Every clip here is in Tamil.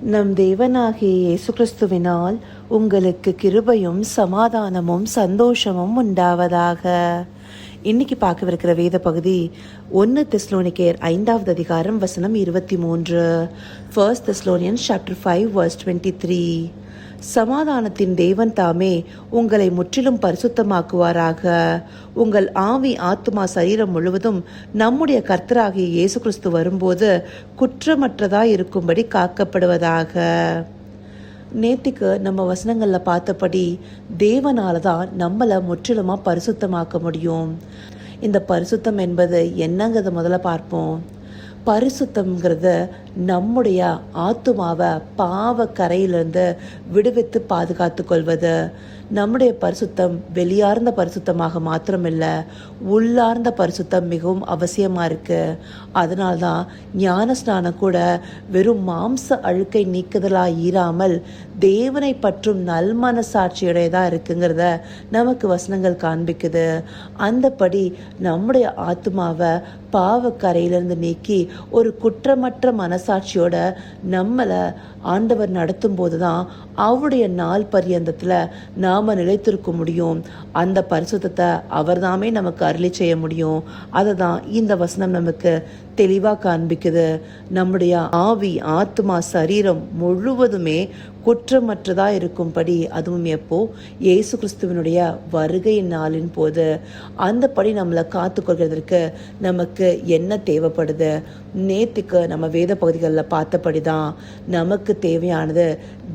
நம் தேவனாகிய இயேசு கிறிஸ்துவினால் உங்களுக்கு கிருபையும் சமாதானமும் சந்தோஷமும் உண்டாவதாக. இன்னைக்கு பார்க்கவிருக்கிற வேத பகுதி 1 தெஸ்லோனிக்கேயர் 5வது அதிகாரம் வசனம் 23. 1 Thessalonians chapter 5 verse 23. சமாதானத்தின் தேவன் தாமே உங்களை முற்றிலும் பரிசுத்தமாக்குவாராக. உங்கள் ஆவி ஆத்துமா சரீரம் முழுவதும் நம்முடைய கர்த்தராகிய இயேசு கிறிஸ்து வரும்போது குற்றமற்றதாய் இருக்கும்படி காக்கப்படுவதாக. நேத்திக்கு நம்ம வசனங்களில் பார்த்தபடி தேவனால தான் நம்மளை முற்றிலுமாக பரிசுத்தமாக்க முடியும். இந்த பரிசுத்தம் என்பது என்னங்கிறத முதல்ல பார்ப்போம். பரிசுத்தம்ங்கிறத நம்முடைய ஆத்துமாவை பாவ கரையிலிருந்து விடுவித்து பாதுகாத்து கொள்வது. நம்முடைய பரிசுத்தம் வெளியார்ந்த பரிசுத்தமாக மாத்திரமில்லை, உள்ளார்ந்த பரிசுத்தம் மிகவும் அவசியமாக இருக்குது. அதனால்தான் ஞான ஸ்நானம் கூட வெறும் மாம்ச அழுக்கை நீக்குதலாக ஈராமல் தேவனை பற்றும் நல்மனசாட்சியுடையதாக இருக்குங்கிறத நமக்கு வசனங்கள் காண்பிக்குது. அந்தபடி நம்முடைய ஆத்மாவை பாவக்கரையிலிருந்து நீக்கி ஒரு குற்றமற்ற மனசாட்சியோட நம்மளை ஆண்டவர் நடத்தும் போது தான் அவருடைய நாள் பரியந்தத்தில் நாம் நிலைத்திருக்க முடியும். அந்த பரிசுத்தத்தை அவர் தாமே நமக்கு அருளி செய்ய முடியும். அதை தான் இந்த வசனம் நமக்கு தெளிவாக காண்பிக்குது. நம்முடைய ஆவி ஆத்மா சரீரம் முழுவதுமே குற்றமற்றதாக இருக்கும்படி, அதுவும் எப்போ இயேசு கிறிஸ்துவனுடைய வருகையின் நாளின் போது. அந்தபடி நம்மளை காத்துக்கொள்கிறதுக்கு நமக்கு என்ன தேவைப்படுது? நேத்துக்கு நம்ம வேத பகுதிகளில் பார்த்தபடி தான் நமக்கு தேவையானது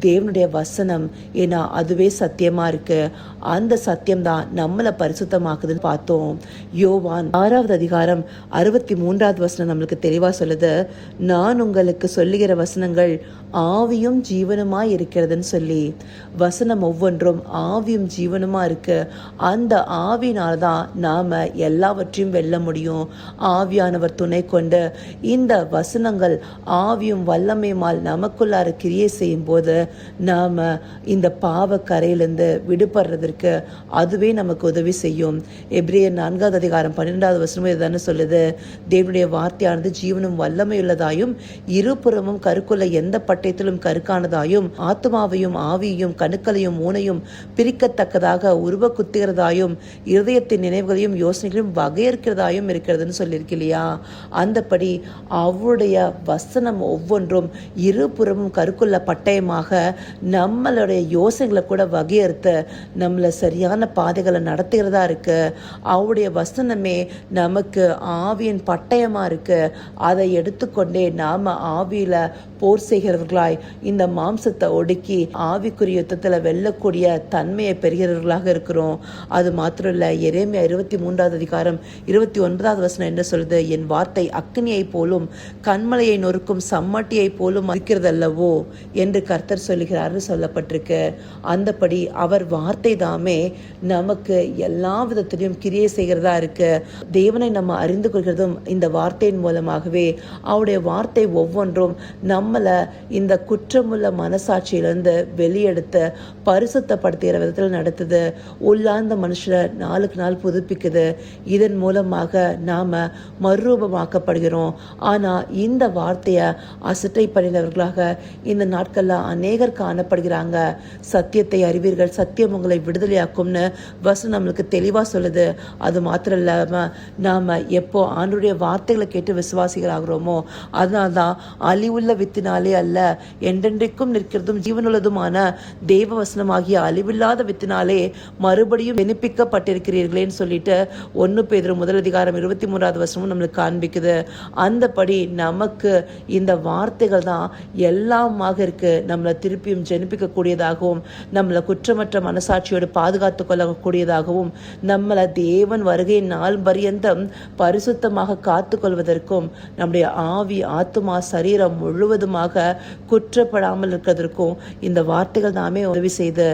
தேவனுடைய வசனம். ஏன்னா அதுவே சத்தியமாக இருக்கு. அந்த சத்தியம்தான் நம்மளை பரிசுத்தமாக்குதுன்னு பார்த்தோம். யோவான் 6வது அதிகாரம் 63வது வசனம் நம்மளுக்கு தெளிவாக சொல்லுது, நான் உங்களுக்கு சொல்லுகிற வசனங்கள் ஆவியும் ஜீவனுமாய் இருக்கிறதுன்னு சொல்லி. வசனம் ஒவ்வொன்றும் ஆவியும் ஜீவனுமா இருக்கு. அந்த ஆவியினால தான் நாம எல்லாவற்றையும் வெல்ல முடியும். ஆவியானவர் துணை கொண்டு இந்த வசனங்கள் ஆவியும் வல்லமையுமால் நமக்குள்ளார கிரியை செய்யும் போது நாம இந்த பாவ கரையிலிருந்து விடுபடுறதற்கு அதுவே நமக்கு உதவி செய்யும். எபிரேயர் 4வது அதிகாரம் 12வது வசனமும் இதுதானே சொல்லுது, தேவனுடைய வார்த்தையானது ஜீவனும் வல்லமையுள்ளதாயும் இருபுறமும் கருக்குள்ள எந்த பட்டயத்திலும் கருக்கானதாயும் ஆத்மாவையும் ஆவியையும் கணுக்களையும் ஊனையும் பிரிக்கத்தக்கதாக உருவ குத்துகிறதாயும் இருதயத்தின் நினைவுகளையும் யோசனைகளையும் வகையறுக்கிறதாயும் இருக்கிறதுன்னு சொல்லியிருக்கு இல்லையா? அந்தபடி அவருடைய வசனம் ஒவ்வொன்றும் இருபுறமும் கருக்குள்ள பட்டயமாக நம்மளுடைய யோசனைகளை கூட வகையறுத்து நம்மளை சரியான பாதைகளை நடத்துகிறதா இருக்கு. அவருடைய வசனமே நமக்கு ஆவியின் பட்டயமா இருக்கு. அதை எடுத்துக்கொண்டே நாம ஆவியில போர் செய்கிறவர்களாய் இந்த மாம்சத்தை ஒடுக்கி ஆவிக்குரிய யுத்தத்துல வெல்லக்கூடிய தன்மையை பெறுகிறவர்களாக இருக்கிறோம். அது மாத்திரம் இல்ல, எரேமியா 23வது அதிகாரம் 29வது வசனம் என்ன சொல்லுது, என் வார்த்தை அக்னியை போலும் கண்மலையை நொறுக்கும் சம்மட்டியை போலும் இருக்கிறதல்லவோ என்று கர்த்தர் சொல்லுகிறார்னு சொல்லப்பட்டிருக்கு. அந்தபடி அவர் வார்த்தை தாமே நமக்கு எல்லா விதத்திலையும் கிரியை செய்கிறதா இருக்கு. தேவனை நம்ம அறிந்து கொள்கிறதும் இந்த வார்த்தையின் மூலமாகவே. அவருடைய வார்த்தை ஒவ்வொன்றும் நம்மளை இந்த குற்றமுள்ள மனசாட்சியிலிருந்து வெளியெடுத்து பரிசுத்தப்படுத்துகிற விதத்தில் நடத்துது. உள்ளார்ந்த மனுஷரை நாளுக்கு நாள் புதுப்பிக்குது. இதன் மூலமாக நாம மறுரூபமாக்கப்படுகிறோம். ஆனா இந்த வார்த்தையை அசட்டை பண்ணினவர்களாக இந்த நாட்கள்ல அநேகர் காணப்படுகிறாங்க. சத்தியத்தை அறிவீர்கள், சத்தியம் உங்களை விடுதலையாக்கும்னு வசனம் நம்மளுக்கு தெளிவா சொல்லுது. அது மாத்திரம் இல்லாம நாம எப்போ ஆண்டவருடைய வார்த்தைகளை கேட்டு விசுவாசிகளாகிறோமோ அதனால்தான் அழிவுள்ள வித்தினாலே அல்ல என்றென்றைக்கும் நிற்கிறதும் ஜீவனுள்ளதுமான தேவ வசனமாகிய அழிவில்லாத வித்தினாலே மறுபடியும் விண்ணப்பிக்கப்பட்டிருக்கிறீர்களேன்னு சொல்லிட்டு 1 பேதுரு 1 அதிகாரம் 23வது வசனமும் நம்மளுக்கு காண்பிக்குது. அந்தபடி நமக்கு இந்த வார்த்தைகள் தான் எல்லாமாக இருக்கு. நம்மளை திருப்பியும் ஜெனிப்பிக்க கூடியதாகவும் நம்மளை குற்றமற்ற மனசாட்சியோடு பாதுகாத்து கொள்ளக்கூடியதாகவும் நம்மளை தேவன் வருகை நாள் பரியந்தம் பரிசுத்தமாக காத்து கொள்வதற்கும் நம்முடைய ஆவி ஆத்துமா சரீரம் முழுவதுமாக குற்றப்படாமல் இருக்கிறதற்கும் இந்த வார்த்தைகள் நாமே உதவி செய்து,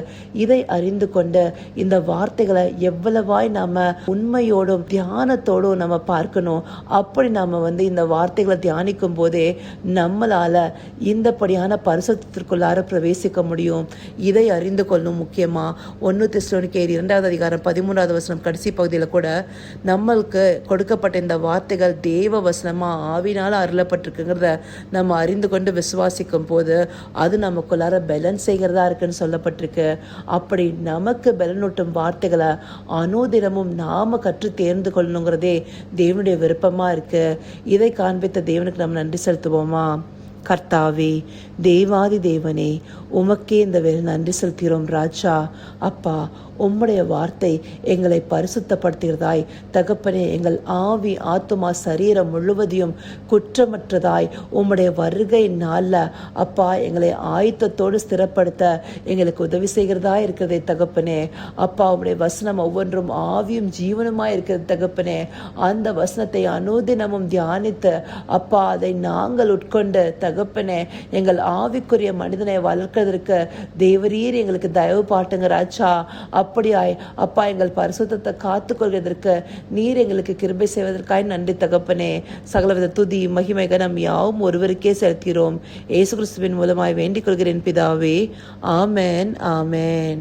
இதை அறிந்து கொண்டு இந்த வார்த்தைகளை எவ்வளவாய் நாம உண்மையோடும் தியானத்தோடும் நம்ம பார்க்கணும். அப்படி நாம இந்த வார்த்தைகளை தியானிக்கும் போதே நம்மளால இந்தபடியான பரிசுத்தத்திற்குள்ளார பிரவேசிக்க முடியும். இதை அறிந்து கொள்ளும். முக்கியமா 1 தெஸ்ஸலோனிக்கேயர் 2வது அதிகாரம் 13வது வசனம் கடைசி பகுதியில் கூட நம்மளுக்கு கொடுக்கப்பட்ட இந்த வார்த்தைகள் தேவ வசனமாக ஆவினால் அருளப்பட்டிருக்குங்கிறத நம்ம அறிந்து கொண்டு விசுவாசிக்கும் போது அது நமக்குள்ளார பலன் செய்கிறதா இருக்குன்னு சொல்லப்பட்டிருக்கு. அப்படி நமக்கு பலனூட்டும் வார்த்தைகளை அனுதினமும் நாம கற்று தேர்ந்து கொள்ளணுங்கிறதே தேவனுடைய விருப்பமாக இருக்கு. இதை காண்பித்த தேவனுக்கு நம்ம நன்றி செலுத்துவோமா? கர்த்தாவே, தேவாதி தேவனே, உமக்கே இந்த வேலை நன்றி செலுத்துகிறோம் ராஜா. அப்பா, உம்முடைய வார்த்தை எங்களை பரிசுத்தப்படுத்துகிறதாய் தகப்பனே, எங்கள் ஆவி ஆத்துமா சரீரம் முழுவதையும் குற்றமற்றதாய் உம்முடைய வருகை நாளில் அப்பா எங்களை ஆயத்தத்தோடு ஸ்திரப்படுத்த எங்களுக்கு உதவி செய்கிறதா இருக்கிறதே தகப்பனே. அப்பா, உம்முடைய வசனம் ஒவ்வொன்றும் ஆவியும் ஜீவனுமாய் இருக்கிறது தகப்பனே. அந்த வசனத்தை அனுதினமும் தியானித்து அப்பா அதை நாங்கள் உட்கொண்டு தகப்பனே எங்கள் ஆவிக்குரிய மனிதனை வளர்க்கிறதுக்கு தேவரீர் எங்களுக்கு தயவு பாட்டுங்க ராஜா. அப்படியாய் அப்பா எங்கள் பரிசுத்தத்தை காத்துக்கொள்வதற்கு நீர் எங்களுக்கு கிருபை செய்வதற்காய் நன்றி தகப்பனே. சகலவித துதி மகிமை கனம் யாவும் ஒருவருக்கே செலுத்துகிறோம். இயேசு கிறிஸ்துவின் மூலமாய் வேண்டிக் கொள்கிறேன் பிதாவே. ஆமென், ஆமென்.